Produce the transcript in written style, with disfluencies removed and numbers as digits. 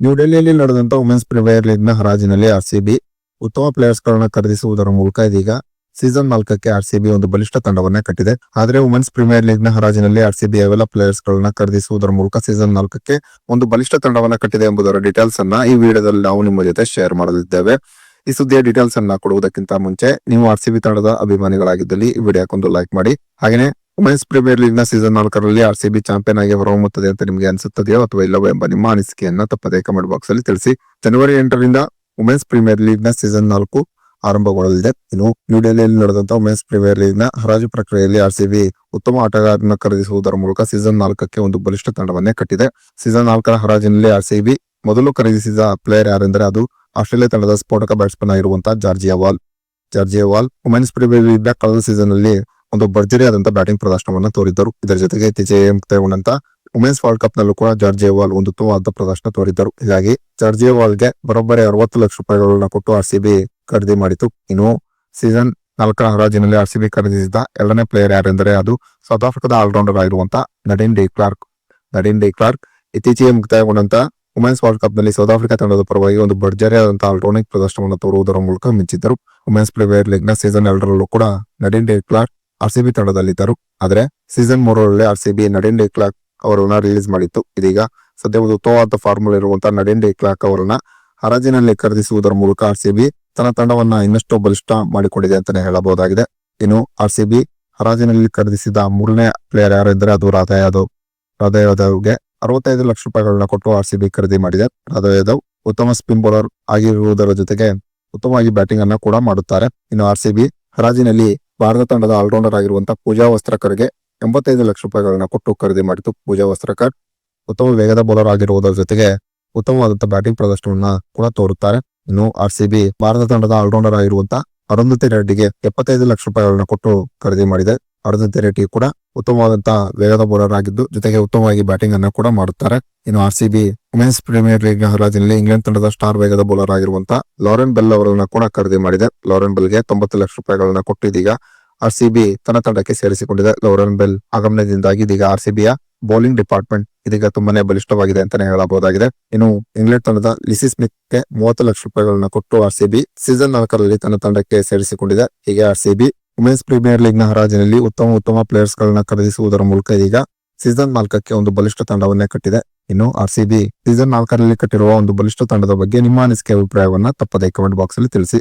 New ಡೆಲ್ಲಿಯಲ್ಲಿ ನಡೆದಂತ women's premier league ನ ಹರಾಜಿನಲ್ಲಿ RCB ಉತ್ತಮ ಪ್ಲೇಯರ್ಸ್ ಗಳನ್ನ ಖರೀದಿಸುವುದರ ಮೂಲಕ ಇದೀಗ ಸೀಸನ್ 4ಕ್ಕೆ ಆರ್ಸಿಬಿ ಒಂದು ಬಲಿಷ್ಠ ತಂಡವನ್ನ ಕಟ್ಟಿದೆ. ಆದ್ರೆ ವುಮೆನ್ಸ್ ಪ್ರೀಮಿಯರ್ ಲೀಗ್ ನ ಹರಾಜಿನಲ್ಲಿ ಆರ್ಸಿಬಿ ಯಾವೆಲ್ಲ ಪ್ಲೇಯರ್ಸ್ ಗಳನ್ನ ಖರೀದಿಸುವುದರ ಮೂಲಕ ಸೀಸನ್ 4ಕ್ಕೆ ಒಂದು ಬಲಿಷ್ಠ ತಂಡವನ್ನ ಕಟ್ಟಿದೆ ಎಂಬುದರ ಡೀಟೇಲ್ಸ್ ಅನ್ನ ಈ ವಿಡಿಯೋದಲ್ಲಿ ನಾವು ನಿಮ್ಮ ಜೊತೆ ಶೇರ್ ಮಾಡಲಿದ್ದೇವೆ. ಈ ಸುದ್ದಿಯ ಡೀಟೇಲ್ಸ್ ಅನ್ನ ಕೊಡುವುದಕ್ಕಿಂತ ಮುಂಚೆ ನೀವು ಆರ್ಸಿಬಿ ತಂಡದ ಅಭಿಮಾನಿಗಳಾಗಿದ್ದಲ್ಲಿ ಈ ವಿಡಿಯೋಕ್ಕೊಂದು ಲೈಕ್ ಮಾಡಿ. ಹಾಗೆಯೇ ವುಮೆನ್ಸ್ ಪ್ರೀಮಿಯರ್ ಲೀಗ್ ನ ಸೀಸನ್ 4ರಲ್ಲಿ ಆರ್ಸಿಬಿ ಚಾಂಪಿಯನ್ ಆಗಿ ಹೊರಹೊಮ್ಮುತ್ತದೆ ಅಂತ ನಿಮಗೆ ಅನಿಸುತ್ತದೆಯೋ ಅಥವಾ ಇಲ್ಲವೋ ಎಂಬ ನಿಮ್ಮ ಅನಿಸಿಕೆಯನ್ನ ತಪ್ಪದೇ ಕಮೆಂಟ್ ಬಾಕ್ಸ್ ಅಲ್ಲಿ ತಿಳಿಸಿ. ಜನವರಿ 8ರಿಂದ ವುಮೆನ್ಸ್ ಪ್ರೀಮಿಯರ್ ಲೀಗ್ ನ ಸೀಸನ್ 4 ಆರಂಭಗೊಳ್ಳಲಿದೆ. ಇನ್ನು ನ್ಯೂ ಡೆಲ್ಲಿಯಲ್ಲಿ ನಡೆದಂತಹ ವುಮೆನ್ಸ್ ಪ್ರೀಮಿಯರ್ ಲೀಗ್ ನ ಹರಾಜು ಪ್ರಕ್ರಿಯೆಯಲ್ಲಿ ಆರ್ಸಿಬಿ ಉತ್ತಮ ಆಟಗಾರರನ್ನ ಖರೀದಿಸುವುದರ ಮೂಲಕ ಸೀಸನ್ 4ಕ್ಕೆ ಒಂದು ಬಲಿಷ್ಠ ತಂಡವನ್ನೇ ಕಟ್ಟಿದೆ. ಸೀಸನ್ 4ರ ಹರಾಜಿನಲ್ಲಿ ಆರ್ಸಿಬಿ ಮೊದಲು ಖರೀದಿಸಿದ ಪ್ಲೇಯರ್ ಯಾರೆಂದರೆ ಅದು ಆಸ್ಟ್ರೇಲಿಯಾ ತಂಡದ ಸ್ಫೋಟಕ ಬ್ಯಾಟ್ಸ್ಮನ್ ಆಗಿರುವಂತಹ Georgia Voll women's premier league ನ ಕಳೆದ ಸೀಸನ್ ಅಲ್ಲಿ ಒಂದು ಭರ್ಜರಿಯಾದಂತಹ ಬ್ಯಾಟಿಂಗ್ ಪ್ರದರ್ಶನವನ್ನು ತೋರಿದ್ದರು. ಇದರ ಜೊತೆಗೆ ಇತ್ತೀಚೆಗೆ ಮುಕ್ತಾಯಗೊಂಡಂತ ವುಮೆನ್ಸ್ ವರ್ಲ್ಡ್ ಕಪ್ ನಲ್ಲೂ ಕೂಡ ಜಾರ್ಜಿಯಾ ವಾಲ್ ಒಂದು ಉತ್ತಮವಾದ ಪ್ರದರ್ಶನ ತೋರಿದ್ದರು. ಹೀಗಾಗಿ ಜಾರ್ಜಿಯಾ ವಾಲ್ಗೆ ಬರೋಬ್ಬರಿ 60 ಲಕ್ಷ ರೂಪಾಯಿಗಳನ್ನ ಕೊಟ್ಟು ಆರ್ಸಿಬಿ ಖರೀದಿ ಮಾಡಿತು. ಇನ್ನು ಸೀಸನ್ 4ರ ಹರಾಜಿನಲ್ಲಿ ಆರ್ಸಿಬಿ ಖರೀದಿಸಿದ ಎರಡನೇ ಪ್ಲೇಯರ್ ಯಾರೆಂದರೆ ಅದು ಸೌತ್ ಆಫ್ರಿಕಾದ ಆಲ್ರೌಂಡರ್ ಆಗಿರುವಂತಹ ನಡೀನ್ ಡಿ ಕ್ಲಾರ್ಕ್ ಇತ್ತೀಚೆಗೆ ಮುಕ್ತಾಯಗೊಂಡಂತ ವುಮೆನ್ಸ್ ವರ್ಲ್ಡ್ ಕಪ್ ನಲ್ಲಿ ಸೌತ್ ಆಫ್ರಿಕಾ ತಂಡದ ಪರವಾಗಿ ಒಂದು ಭರ್ಜರಿಯಾದಂತಹ ಆಲ್ರೌಂಡಿಂಗ್ ಪ್ರದರ್ಶನವನ್ನು ತೋರುವುದರ ಮೂಲಕ ಮಿಂಚಿದ್ದರು. ವುಮೆನ್ಸ್ ಪ್ರೀಮಿಯರ್ ಲೀಗ್ ನ ಸೀಸನ್ 2ರಲ್ಲೂ ಕೂಡ ನಡೀನ್ ಡಿ ಕ್ಲಾರ್ಕ್ ಆರ್ಸಿಬಿ ತಂಡದಲ್ಲಿದ್ದರು. ಆದ್ರೆ ಸೀಸನ್ 3ರಲ್ಲಿ ಆರ್ಸಿಬಿ ನಡೀನ್ ಡಿ ಕ್ಲಾರ್ಕ್ ಅವರನ್ನ ರಿಲೀಸ್ ಮಾಡಿತ್ತು. ಇದೀಗ ಸದ್ಯ ಒಂದು ಉತ್ತಮವಾದ ಫಾರ್ಮುಲ್ ಇರುವಂತಹ ನಡೀನ್ ಡಿ ಕ್ಲಾರ್ಕ್ ಅವರನ್ನ ಹರಾಜಿನಲ್ಲಿ ಖರೀದಿಸುವುದರ ಮೂಲಕ ಆರ್ಸಿಬಿ ತನ್ನ ತಂಡವನ್ನ ಇನ್ನಷ್ಟು ಬಲಿಷ್ಠ ಮಾಡಿಕೊಂಡಿದೆ ಅಂತಾನೆ ಹೇಳಬಹುದಾಗಿದೆ. ಇನ್ನು ಆರ್ಸಿಬಿ ಹರಾಜಿನಲ್ಲಿ ಖರೀದಿಸಿದ ಮೂರನೇ ಪ್ಲೇಯರ್ ಯಾರೆಂದರೆ ಅದು ರಾಧಾ ಯಾದವ್ಗೆ 65 ಲಕ್ಷ ರೂಪಾಯಿಗಳನ್ನ ಕೊಟ್ಟು ಆರ್ಸಿಬಿ ಖರೀದಿ ಮಾಡಿದೆ. ರಾಧಾ ಯಾದವ್ ಉತ್ತಮ ಸ್ಪಿನ್ ಬೌಲರ್ ಆಗಿರುವುದರ ಜೊತೆಗೆ ಉತ್ತಮವಾಗಿ ಬ್ಯಾಟಿಂಗ್ ಅನ್ನ ಕೂಡ ಮಾಡುತ್ತಾರೆ. ಇನ್ನು ಆರ್ಸಿಬಿ ಹರಾಜಿನಲ್ಲಿ ಭಾರತ ತಂಡದ ಆಲ್ರೌಂಡರ್ ಆಗಿರುವಂತಹ ಪೂಜಾ ವಸ್ತ್ರಕರ್ಗೆ 85 ಲಕ್ಷ ರೂಪಾಯಿಗಳನ್ನ ಕೊಟ್ಟು ಖರೀದಿ ಮಾಡಿತು. ಪೂಜಾ ವಸ್ತ್ರಕರ್ ಉತ್ತಮ ವೇಗದ ಬೌಲರ್ ಆಗಿರುವುದರ ಜೊತೆಗೆ ಉತ್ತಮವಾದಂತಹ ಬ್ಯಾಟಿಂಗ್ ಪ್ರದರ್ಶನವನ್ನ ಕೂಡ ತೋರುತ್ತಾರೆ. ಇನ್ನು ಆರ್ಸಿಬಿ ಭಾರತ ತಂಡದ ಆಲ್ರೌಂಡರ್ ಆಗಿರುವಂತಹ ಅರುಂಧತಿ ರೆಡ್ಡಿಗೆ 75 ಲಕ್ಷ ರೂಪಾಯಿಗಳನ್ನ ಕೊಟ್ಟು ಖರೀದಿ ಮಾಡಿದೆ. ಅರುಂಧತಿ ರೆಡ್ಡಿ ಕೂಡ ಉತ್ತಮವಾದಂತಹ ವೇಗದ ಬೌಲರ್ ಆಗಿದ್ದು ಜೊತೆಗೆ ಉತ್ತಮವಾಗಿ ಬ್ಯಾಟಿಂಗ್ ಅನ್ನ ಕೂಡ ಮಾಡುತ್ತಾರೆ. ಇನ್ನು ಆರ್ಸಿಬಿ ವುಮೆನ್ಸ್ ಪ್ರೀಮಿಯರ್ ಲೀಗ್ ನ ಹರಾಜಿನಲ್ಲಿ ಇಂಗ್ಲೆಂಡ್ ತಂಡದ ಸ್ಟಾರ್ ವೇಗದ ಬೌಲರ್ ಆಗಿರುವಂತಹ ಲಾರೆನ್ ಬೆಲ್ ಅವರನ್ನ ಕೂಡ ಖರೀದಿ ಮಾಡಿದೆ. ಲಾರೆನ್ ಬೆಲ್ಗೆ 90 ಲಕ್ಷ ರೂಪಾಯಿಗಳನ್ನ ಕೊಟ್ಟು ಇದೀಗ ಆರ್ಸಿಬಿ ತನ್ನ ತಂಡಕ್ಕೆ ಸೇರಿಸಿಕೊಂಡಿದೆ. ಲಾರೆನ್ ಬೆಲ್ ಆಗಮನದಿಂದಾಗಿ ಇದೀಗ ಆರ್ಸಿಬಿಯ ಬೌಲಿಂಗ್ ಡಿಪಾರ್ಟ್ಮೆಂಟ್ ಇದೀಗ ತುಂಬಾನೇ ಬಲಿಷ್ಠವಾಗಿದೆ ಅಂತಾನೆ ಹೇಳಬಹುದಾಗಿದೆ. ಇನ್ನು ಇಂಗ್ಲೆಂಡ್ ತಂಡದ ಲಿಸಿ ಸ್ಮಿತ್ಗೆ 30 ಲಕ್ಷ ರೂಪಾಯಿಗಳನ್ನ ಕೊಟ್ಟು ಆರ್ಸಿಬಿ ಸೀಸನ್ 4ರಲ್ಲಿ ತನ್ನ ತಂಡಕ್ಕೆ ಸೇರಿಸಿಕೊಂಡಿದೆ. ಹೀಗೆ ಆರ್ಸಿಬಿ ವುಮೆನ್ಸ್ ಪ್ರೀಮಿಯರ್ ಲೀಗ್ ನ ಹರಾಜಿನಲ್ಲಿ ಉತ್ತಮ ಪ್ಲೇಯರ್ಸ್ ಗಳನ್ನ ಖರೀದಿಸುವುದರ ಮೂಲಕ ಈಗ ಸೀಸನ್ 4ಕ್ಕೆ ಒಂದು ಬಲಿಷ್ಠ ತಂಡವನ್ನೇ ಕಟ್ಟಿದೆ. ಇನ್ನು ಆರ್ಸಿಬಿ ಸೀಸನ್ 4ರಲ್ಲಿ ಕಟ್ಟಿರುವ ಒಂದು ಬಲಿಷ್ಠ ತಂಡದ ಬಗ್ಗೆ ನಿಮ್ಮ ಅನಿಸಿಕೆ ಅಭಿಪ್ರಾಯವನ್ನ ತಪ್ಪದೇ ಕಮೆಂಟ್ ಬಾಕ್ಸ್ ಅಲ್ಲಿ ತಿಳಿಸಿ.